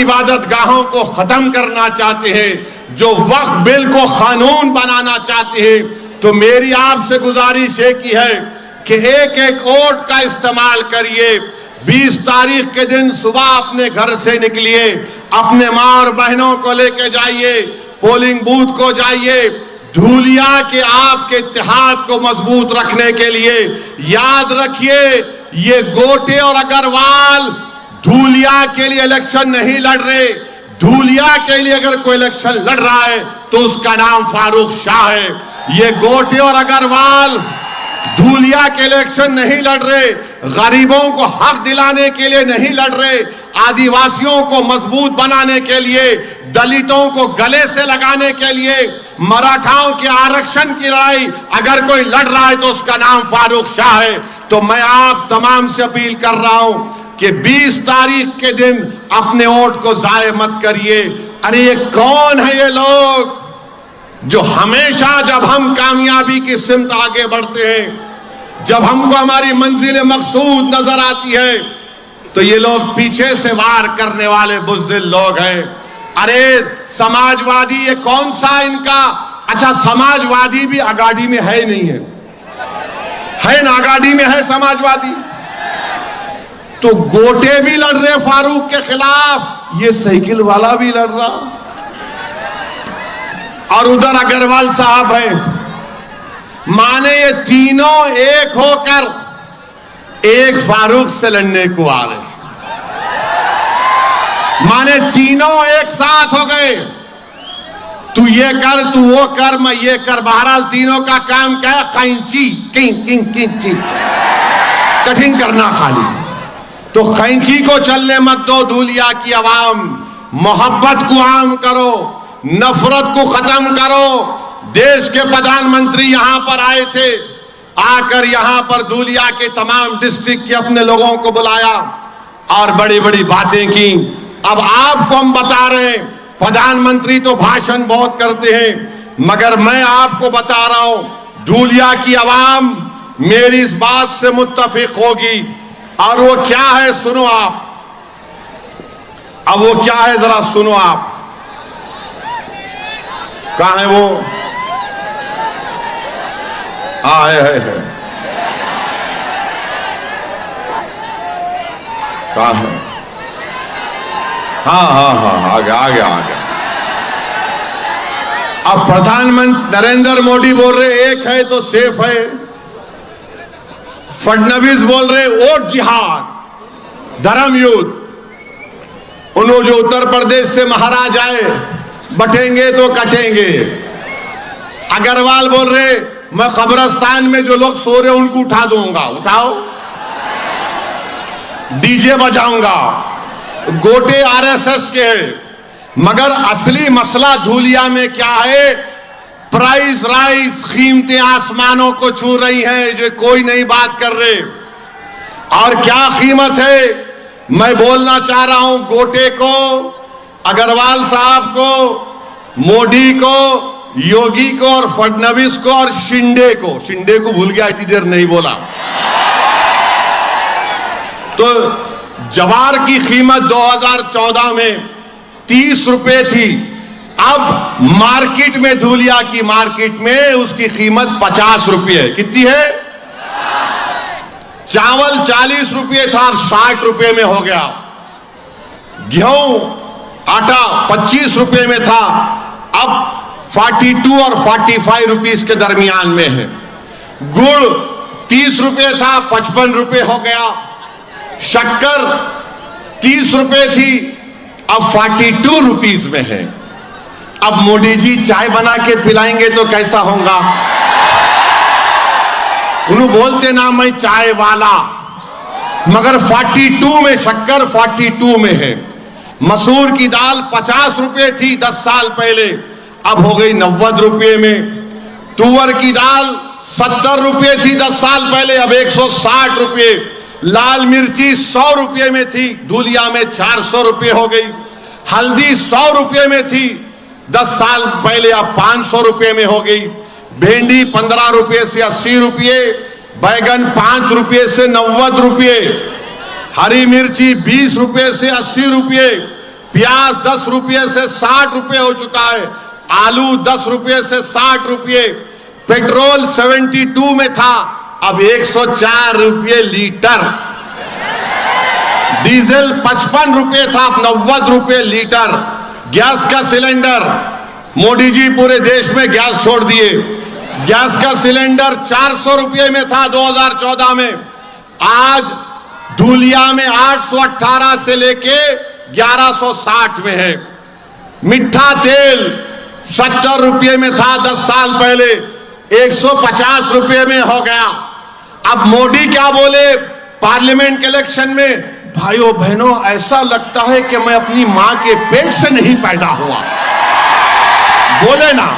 इबादत गाहों को खत्म करना चाहते हैं, जो वक्फ बिल को कानून बनाना चाहते हैं, तो मेरी आपसे गुजारिश एक ही है कि एक एक वोट का इस्तेमाल करिए। 20 तारीख के दिन सुबह अपने घर से निकलिए, अपने माँ और बहनों को लेके जाइए, पोलिंग बूथ को जाइए। धूलिया के आपके इत्तेहाद को मजबूत रखने के लिए याद रखिए, ये गोटे और अग्रवाल धूलिया के लिए इलेक्शन नहीं लड़ रहे। धूलिया के लिए अगर कोई इलेक्शन लड़ रहा है तो उसका नाम फारूक शाह है। ये गोटे और अग्रवाल धूलिया के इलेक्शन नहीं लड़ रहे, गरीबों को हक दिलाने के लिए नहीं लड़ रहे, आदिवासियों को मजबूत बनाने के लिए, दलितों को गले से लगाने के लिए, मराठाओं के आरक्षण की लड़ाई अगर कोई लड़ रहा है तो उसका नाम फारूक शाह है। तो मैं आप तमाम से अपील कर रहा हूं कि 20 तारीख के दिन अपने वोट को जाया मत करिए। अरे ये कौन है ये लोग जो हमेशा जब हम कामयाबी की सिमत आगे बढ़ते हैं, जब हमको हमारी मंजिल मकसूद नजर आती है, तो ये लोग पीछे से वार करने वाले बुज़दिल लोग हैं। अरे समाजवादी ये कौन सा इनका, अच्छा समाजवादी भी आगाड़ी में है नहीं है ना, आगाड़ी में है समाजवादी। तो गोटे भी लड़ रहे फारूक के खिलाफ, ये साइकिल वाला भी लड़ रहा, और उधर अग्रवाल साहब है। माने ये तीनों एक होकर एक फारूक से लड़ने को आ रहे, माने तीनों एक साथ हो गए। तू ये कर, तू वो कर, मैं ये कर। बहरहाल तीनों का काम क्या है? कैंची किंग किंग किंग किंग कठिन करना खाली। तो कैंची को चलने मत दो धूलिया की आवाम। मोहब्बत को आम करो, नफरत को खत्म करो। देश के प्रधानमंत्री यहां पर आए थे, आकर यहां पर धूलिया के तमाम डिस्ट्रिक्ट के अपने लोगों को बुलाया और बड़ी बड़ी बातें की। अब आपको हम बता रहे हैं, प्रधानमंत्री तो भाषण बहुत करते हैं, मगर मैं आपको बता रहा हूं, धूलिया की आवाम मेरी इस बात से मुत्तफिक होगी। और वो क्या है सुनो आप, अब वो क्या है जरा सुनो आप। कहां है वो? है कहां है? हाँ आ गया। अब प्रधानमंत्री नरेंद्र मोदी बोल रहे एक है तो सेफ है, फडणवीस बोल रहे वोट जिहाद, धर्म युद्ध। उन्होंने जो उत्तर प्रदेश से महाराज आए, बटेंगे तो कटेंगे। अग्रवाल बोल रहे मैं कब्रिस्तान में जो लोग सो रहे उनको उठा दूंगा, उठाओ, डीजे बजाऊंगा। गोटे आरएसएस के हैं, मगर असली मसला धूलिया में क्या है? प्राइस राइस, कीमतें आसमानों को छू रही हैं, जो कोई नहीं बात कर रहे। और क्या कीमत है? मैं बोलना चाह रहा हूं गोटे को, अग्रवाल साहब को, मोदी को, योगी को और फडणवीस को और शिंदे को भूल गया, इतनी देर नहीं बोला। तो जवार की कीमत 2014 में 30 रुपए थी, अब मार्केट में, धूलिया की मार्केट में उसकी कीमत 50 रुपये है। कितनी है? चावल 40 रुपये था, 60 रुपये में हो गया। गेहूं आटा 25 रुपये में था, अब 42 और 45 रुपीस के दरमियान में है। गुड़ 30 रुपये था, 55 रुपये हो गया। शक्कर 30 रुपये थी, अब 42 रुपीस में है। अब मोदी जी चाय बना के पिलाएंगे तो कैसा होगा? उन्होंने बोलते ना मैं चाय वाला, मगर 42 में शक्कर 42 में है। मसूर की दाल 50 रुपये थी 10 साल पहले, अब हो गई 90 रुपये में। तुअर की दाल 70 रुपये थी 10 साल पहले, अब 160 रुपये। लाल मिर्ची 100 रुपये में थी, धूलिया में 400 रुपये हो गई। हल्दी 100 रुपये में थी 10 साल पहले, अब 500 रुपये में हो गई। भिंडी 15 रुपये से 80 रुपये, बैगन 5 रुपये से 90 रुपये, हरी मिर्ची 20 रुपये से 80 रुपये, प्याज 10 रुपये से 60 रुपये हो चुका है, आलू 10 रुपये से 60 रुपये, पेट्रोल 72 में था, अब 104 रुपये लीटर, डीजल 55 रुपये था, अब 90 रुपये लीटर, गैस का सिलेंडर, मोदी जी पूरे देश में गैस छोड़ दिए, गैस का सिलेंडर 400 रुपये में था 2014 में, आज धूलिया में 818 से लेके 1160 में है। मिठा तेल 70 रुपये में था 10 साल पहले, 150 रुपये में हो गया। अब मोदी क्या बोले पार्लियामेंट के इलेक्शन में, भाइयों बहनों ऐसा लगता है कि मैं अपनी मां के पेट से नहीं पैदा हुआ। बोले ना,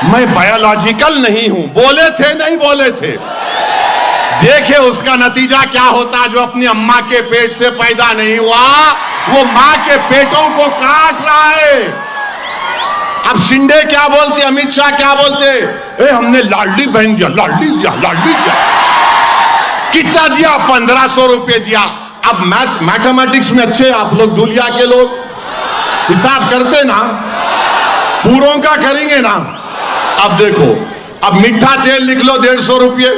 मैं बायोलॉजिकल नहीं हूं, बोले थे नहीं बोले थे। देखिए उसका नतीजा क्या होता, जो अपनी अम्मा के पेट से पैदा नहीं हुआ वो मां के पेटों को काट रहा है। अब शिंदे क्या बोलते, अमित शाह क्या बोलते, हमने लाडली बहन दिया, लाडली दिया, लाडली दिया। कितना दिया? 1500 रुपये दिया। अब मैथमेटिक्स में अच्छे आप लोग, दुनिया के लोग हिसाब करते ना, पूरों का करेंगे ना। अब देखो, अब मीठा तेल लिख लो 150 रुपये,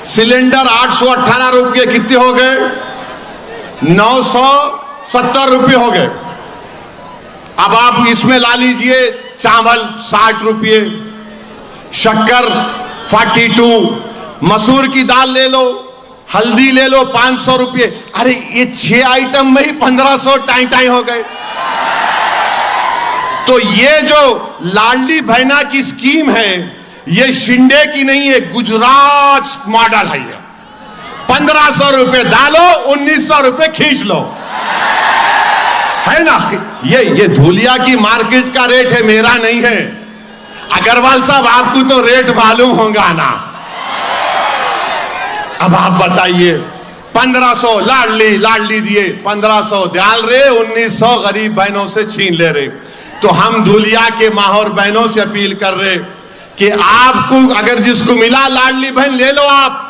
सिलेंडर 818 रुपये, कितने हो गए? 970 रुपये हो गए। अब आप इसमें ला लीजिए चावल 60 रुपये, शक्कर 42, मसूर की दाल ले लो, हल्दी ले लो 500 रुपये। अरे ये 6 आइटम में ही 1500 टाई टाई हो गए। तो ये जो लाडली बहना की स्कीम है ये शिंदे की नहीं है, गुजरात मॉडल है। ये 1500 रुपये डालो, 1900 रुपये खींच लो, है ना। ये धूलिया की मार्केट का रेट है, मेरा नहीं है। अग्रवाल साहब आपको तो रेट मालूम होगा ना। अब आप बताइए, 1500 लाडली लाडली दिए, 1500 डाल रहे, 1900 गरीब बहनों से छीन ले रहे। तो हम धूलिया के माँ और बहनों से अपील कर रहे कि आपको अगर जिसको मिला लाडली बहन ले लो आप,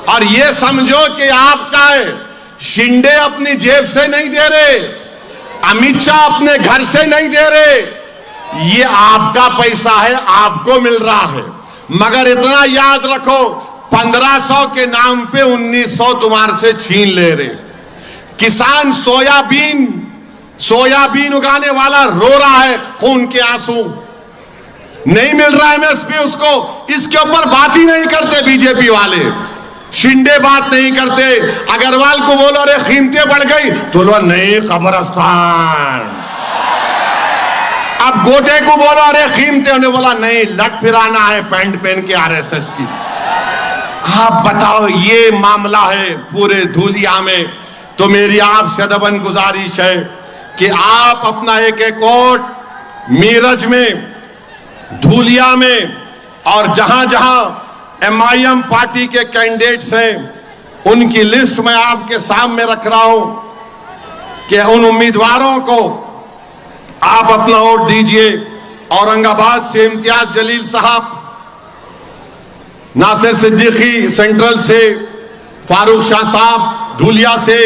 और ये समझो कि आपका है। शिंदे अपनी जेब से नहीं दे रहे, अमित शाह अपने घर से नहीं दे रहे, ये आपका पैसा है, आपको मिल रहा है। मगर इतना याद रखो, 1500 के नाम पे 1900 तुम्हारे से छीन ले रहे। किसान सोयाबीन उगाने वाला रो रहा है खून के आंसू, नहीं मिल रहा एमएसपी उसको। इसके ऊपर बात ही नहीं करते बीजेपी वाले, शिंदे बात नहीं करते। अग्रवाल को बोलो अरे कीमतें बढ़ गई, तो बोलो नहीं कब्रिस्तान। अब गोटे को बोलो अरे कीमतें, उन्हें बोला नहीं लट फिराना है पैंट पहन के आरएसएस की। आप बताओ, ये मामला है पूरे धूलिया में। तो मेरी आपसे अदबन गुजारिश है कि आप अपना एक एक वोट मीरज में, धूलिया में और जहां जहां एमआईएम पार्टी के कैंडिडेट्स हैं उनकी लिस्ट मैं आपके सामने रख रहा हूं कि उन उम्मीदवारों को आप अपना वोट दीजिए। औरंगाबाद से इम्तियाज जलील साहब, नासिर सिद्दीकी सेंट्रल से, फारूक शाह साहब धूलिया से,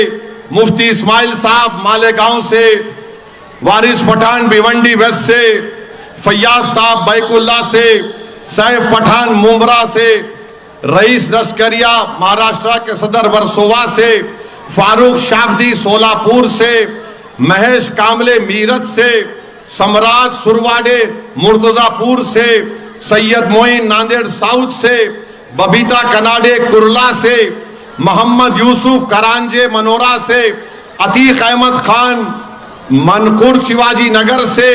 मुफ्ती इस्माइल साहब मालेगांव से, वारिस पठान भिवंडी वेस्ट से, फैयाज साहब बैकुल्ला से, सैफ पठान मुंब्रा से, रईस लश्करिया महाराष्ट्र के सदर वर्सोवा से, फारूक शाब्दी सोलापुर से, महेश कामले मीरठ से, सम्राट सुरवाडे मुर्तजापुर से, सैयद मोइन नांदेड़ साउथ से, बबीता कनाडे कुरला से, मोहम्मद यूसुफ करांजे मनोरा से, अतीक अहमद खान मनकुर शिवाजी नगर से,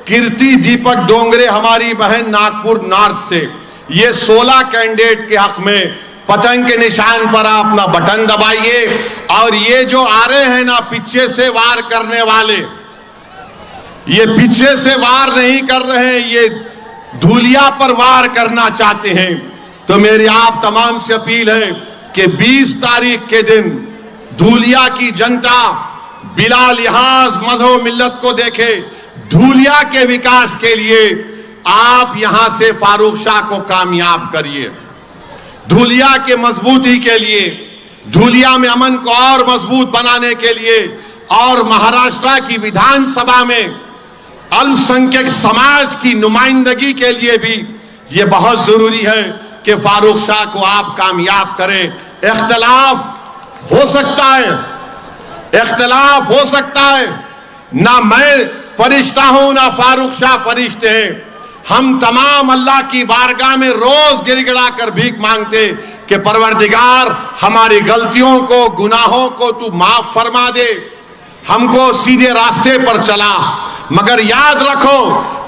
कीर्ति दीपक डोंगरे हमारी बहन नागपुर नॉर्थ से। ये 16 कैंडिडेट के हक में पतंग के निशान पर आप अपना बटन दबाइए। और ये जो आ रहे हैं ना पीछे से वार करने वाले, ये पीछे से वार नहीं कर रहे हैं, ये धूलिया पर वार करना चाहते हैं। तो मेरी आप तमाम से अपील है कि 20 तारीख के दिन धूलिया की जनता बिला लिहाज मजहब मिल्लत को देखे, धूलिया के विकास के लिए आप यहां से फारूक शाह को कामयाब करिए। धूलिया के मजबूती के लिए धूलिया में अमन को और मजबूत बनाने के लिए और महाराष्ट्र की विधानसभा में अल्पसंख्यक समाज की नुमाइंदगी के लिए भी ये बहुत जरूरी है कि फारूक शाह को आप कामयाब करें। इख्तलाफ हो सकता है, इख्तलाफ हो सकता है, ना मैं फरिश्ता हूं ना फारूक शाह फरिश्ते हैं। हम तमाम अल्लाह की बारगाह में रोज गिड़गिड़ा कर भीख मांगते कि परवरदिगार हमारी गलतियों को, गुनाहों को तू माफ फरमा दे, हमको सीधे रास्ते पर चला। मगर याद रखो,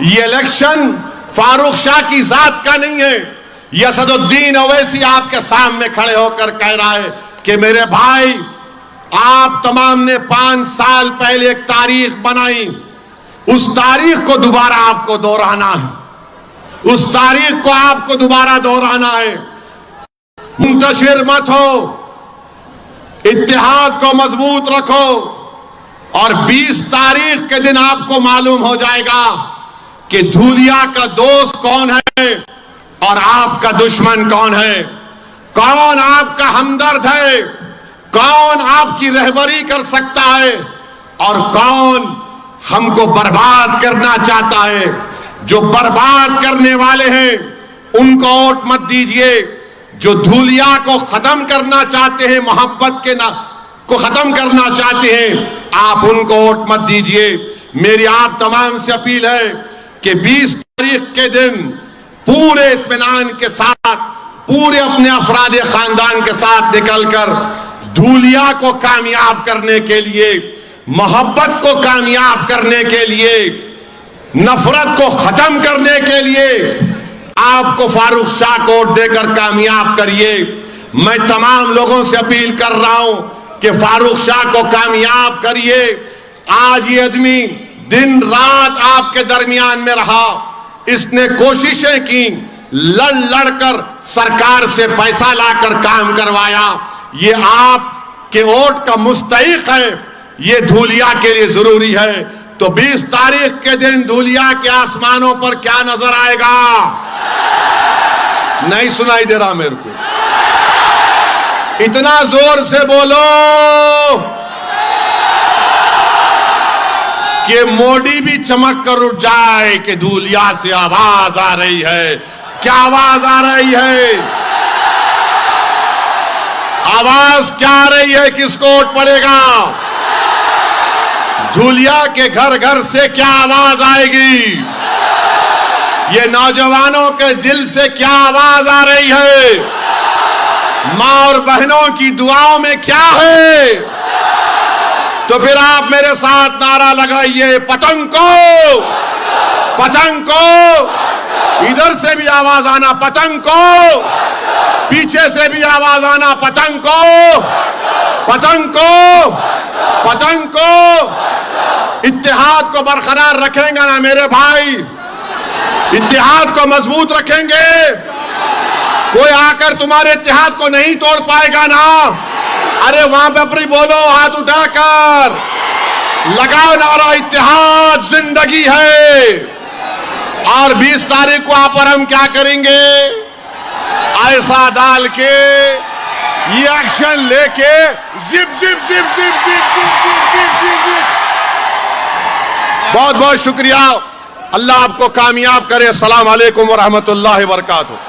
ये इलेक्शन फारूक शाह की जात का नहीं है। ये असदुद्दीन ओवैसी आपके सामने खड़े होकर कह रहा है कि मेरे भाई, आप तमाम ने 5 साल पहले एक तारीख बनाई, उस तारीख को दोबारा आपको दोहराना है, उस तारीख को आपको दोबारा दोहराना है। मुंतशिर मत हो, इत्तेहाद को मजबूत रखो और 20 तारीख के दिन आपको मालूम हो जाएगा कि धूलिया का दोस्त कौन है और आपका दुश्मन कौन है, कौन आपका हमदर्द है, कौन आपकी रहबरी कर सकता है और कौन हमको बर्बाद करना चाहता है। जो बर्बाद करने वाले हैं उनको वोट मत दीजिए, जो धूलिया को खत्म करना चाहते हैं, मोहब्बत के ना को खत्म करना चाहते हैं, आप उनको वोट मत दीजिए। मेरी आप तमाम से अपील है कि 20 तारीख के दिन पूरे इत्मीनान के साथ, पूरे अपने अफराद खानदान के साथ निकलकर धूलिया को कामयाब करने के लिए, मोहब्बत को कामयाब करने के लिए, नफरत को खत्म करने के लिए आपको फारूक शाह को वोट देकर कामयाब करिए। मैं तमाम लोगों से अपील कर रहा हूं कि फारूक शाह को कामयाब करिए। आज ये आदमी दिन रात आपके दरमियान में रहा, इसने कोशिशें की, लड़ लड़कर सरकार से पैसा लाकर काम करवाया। ये आपके वोट का मुस्तहिक है, ये धूलिया के लिए जरूरी है। तो 20 तारीख के दिन धूलिया के आसमानों पर क्या नजर आएगा? नहीं सुनाई दे रहा मेरे को, इतना जोर से बोलो कि मोदी भी चमक कर उठ जाए कि धूलिया से आवाज आ रही है। क्या आवाज आ रही है? आवाज क्या आ रही है? किसको वोट पड़ेगा? धूलिया के घर घर से क्या आवाज आएगी? ये नौजवानों के दिल से क्या आवाज आ रही है? मां और बहनों की दुआओं में क्या है? तो फिर आप मेरे साथ नारा लगाइए, पतंग को, पतंग को। इधर से भी आवाज आना पतंग को, पीछे से भी आवाज आना पतंग को, पतंग को, पतंग को। इत्तेहाद को बरकरार रखेंगे ना मेरे भाई? इत्तेहाद को मजबूत रखेंगे? कोई आकर तुम्हारे इत्तेहाद को नहीं तोड़ पाएगा ना? अरे वहां पे अपनी बोलो, हाथ उठाकर लगाओ नारा, इत्तेहाद जिंदगी है। और 20 तारीख को आप और हम क्या करेंगे? ऐसा डाल के, ये एक्शन लेके, zip zip zip zip zip zip zip zip zip zip. बहुत बहुत शुक्रिया। अल्लाह आपको कामयाब करे। अस्सलाम वालेकुम व रहमतुल्लाहि व बरकातुहू।